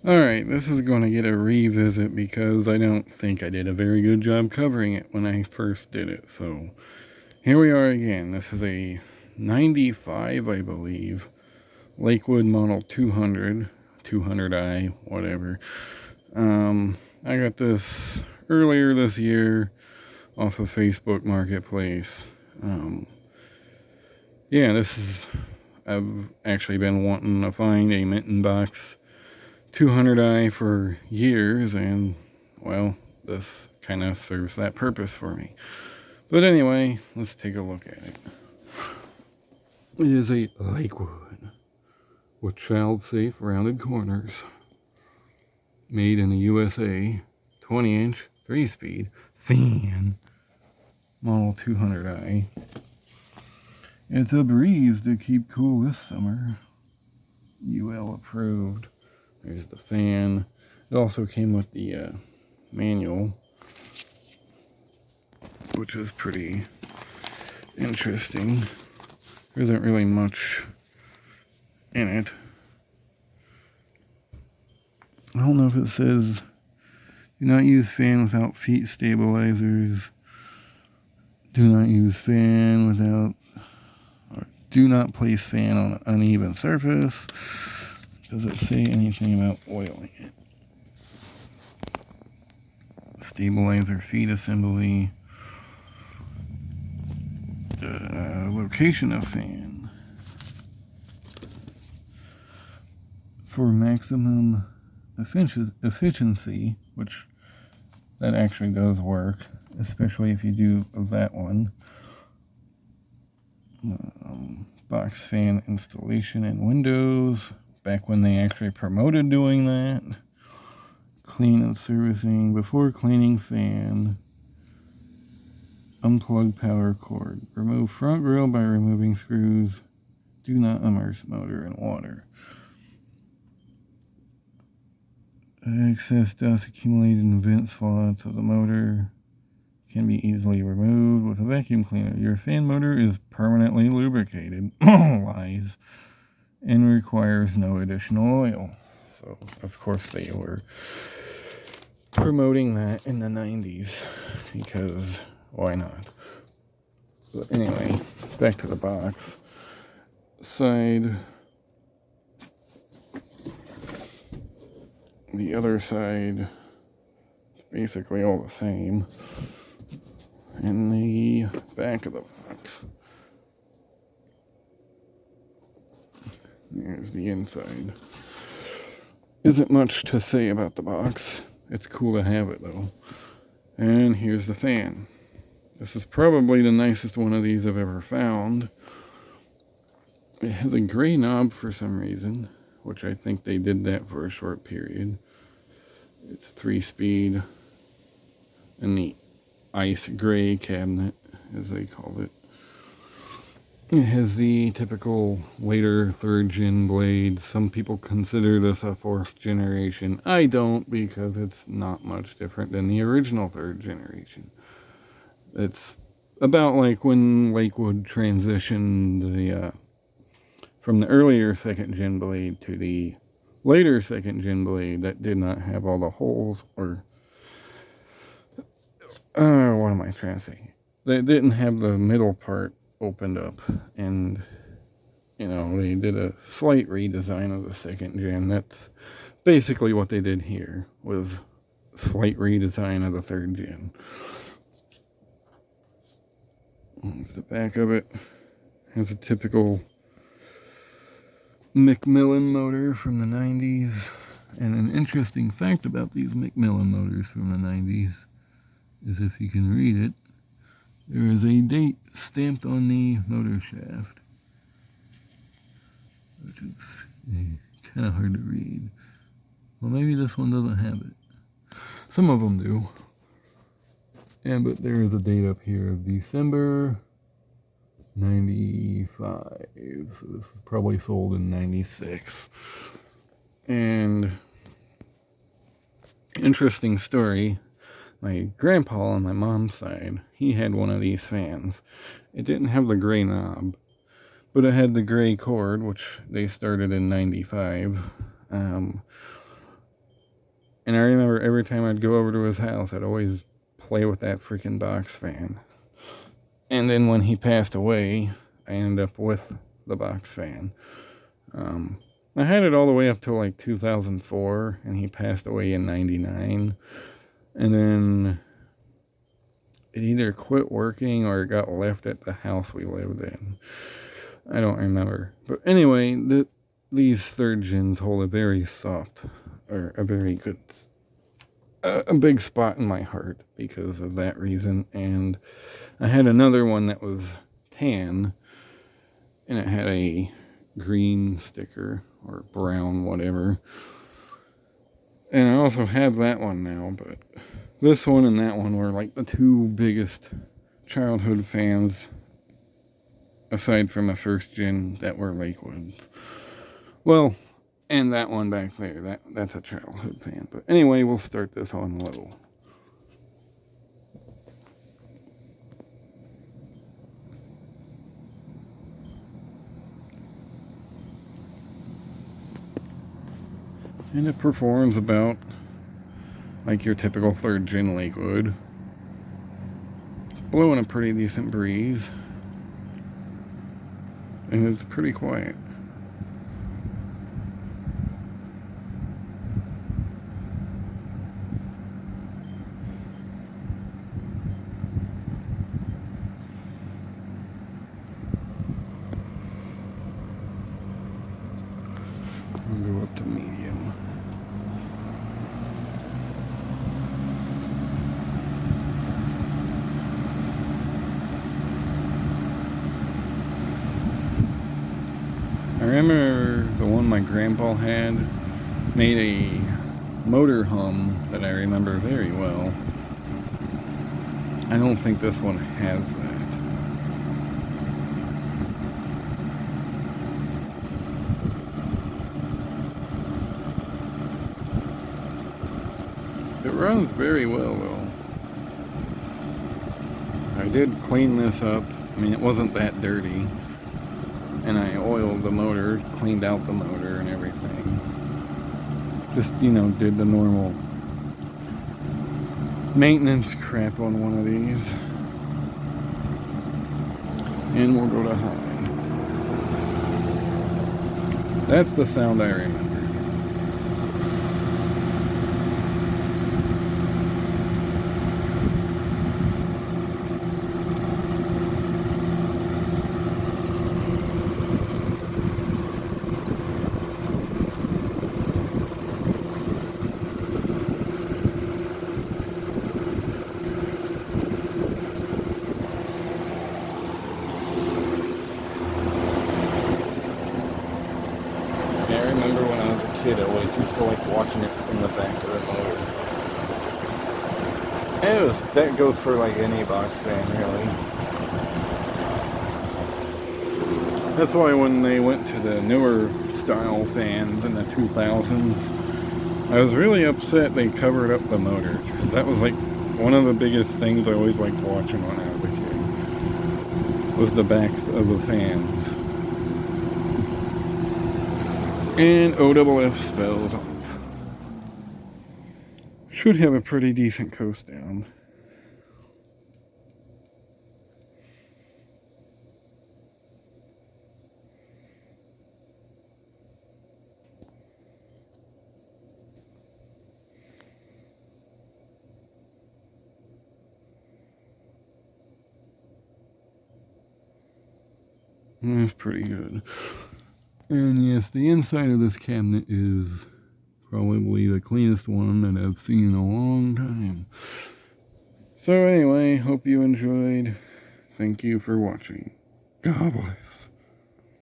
Alright, this is going to get a revisit because I don't think I did a very good job covering it when I first did it. So here we are again. This is a 95, I believe, Lakewood Model 200, 200i, whatever. I got this earlier this year off of Facebook Marketplace. Um, yeah, I've actually been wanting to find a mitten box 200i for years, and well, this kind of serves that purpose for me. But anyway, let's take a look at it. It is a Lakewood with child-safe rounded corners, made in the USA, 20-inch, 3-speed fan, model 200i. It's a breeze to keep cool this summer. UL approved. There's the fan. It also came with the manual, which is pretty interesting. There isn't really much in it. I don't know if it says do not use fan without feet stabilizers. Do not use fan without, or do not place fan on an uneven surface. Does it say anything about oiling it? Stabilizer feet assembly. Location of fan. For maximum efficiency, which that actually does work, especially if you do that one. Box fan installation in Windows, back when they actually promoted doing that. Clean and servicing. Before cleaning fan, unplug power cord. Remove front grill by removing screws. Do not immerse motor in water. Excess dust accumulated in vent slots of the motor can be easily removed with a vacuum cleaner. Your fan motor is permanently lubricated, lies, and requires no additional oil. So, of course, they were promoting that in the 90s because why not? But anyway, back to the box. Side. The other side is basically all the same. And the back of the box. Here's the inside. Isn't much to say about the box. It's cool to have it though. And here's the fan. This is probably the nicest one of these I've ever found. It has a gray knob for some reason, which I think they did that for a short period. It's 3-speed and the ice gray cabinet, as they called it. It has the typical later third gen blade. Some people consider this a fourth generation. I don't, because it's not much different than the original third generation. It's about like when Lakewood transitioned from the earlier second gen blade to the later second gen blade that did not have all the holes, or what am I trying to say? They didn't have the middle part opened up, and they did a slight redesign of the second gen. That's basically what they did here, was slight redesign of the third gen. Here's the back of it. Has a typical Macmillan motor from the 90s. And an interesting fact about these Macmillan motors from the 90s is, if you can read it, there is a date stamped on the motor shaft, which is kind of hard to read. Well, maybe this one doesn't have it. Some of them do. But there is a date up here of December 95. So this was probably sold in 96. And interesting story. My grandpa on my mom's side, he had one of these fans. It didn't have the gray knob, but it had the gray cord, which they started in 95. And I remember every time I'd go over to his house, I'd always play with that freaking box fan. And then when he passed away, I ended up with the box fan. I had it all the way up till like 2004, and he passed away in 99. And then it either quit working or it got left at the house we lived in. I don't remember. But anyway, these third gens hold a very soft, or a very good, a big spot in my heart because of that reason. And I had another one that was tan, and it had a green sticker, or brown, whatever. And I also have that one now, but this one and that one were like the two biggest childhood fans, aside from the first gen, that were Lakewood. Well, and that one back there, that's a childhood fan. But anyway, we'll start this on low. And it performs about like your typical third gen Lakewood. It's blowing a pretty decent breeze. And it's pretty quiet. I'll go up to medium. I remember the one my grandpa had made a motor hum that I remember very well. I don't think this one has that. It runs very well though. I did clean this up. I mean, it wasn't that dirty. And I oiled the motor, cleaned out the motor and everything. Just, did the normal maintenance crap on one of these. And we'll go to high. That's the sound I remember. I remember when I was a kid, I always used to like watching it from the back of the motor. And that goes for like any box fan, really. That's why when they went to the newer style fans in the 2000s, I was really upset they covered up the motors, because that was like one of the biggest things I always liked watching when I was a kid, was the backs of the fans. And OFF spells off. Should have a pretty decent coast down. That's pretty good. And yes, the inside of this cabinet is probably the cleanest one that I've seen in a long time. So anyway, hope you enjoyed. Thank you for watching. God bless.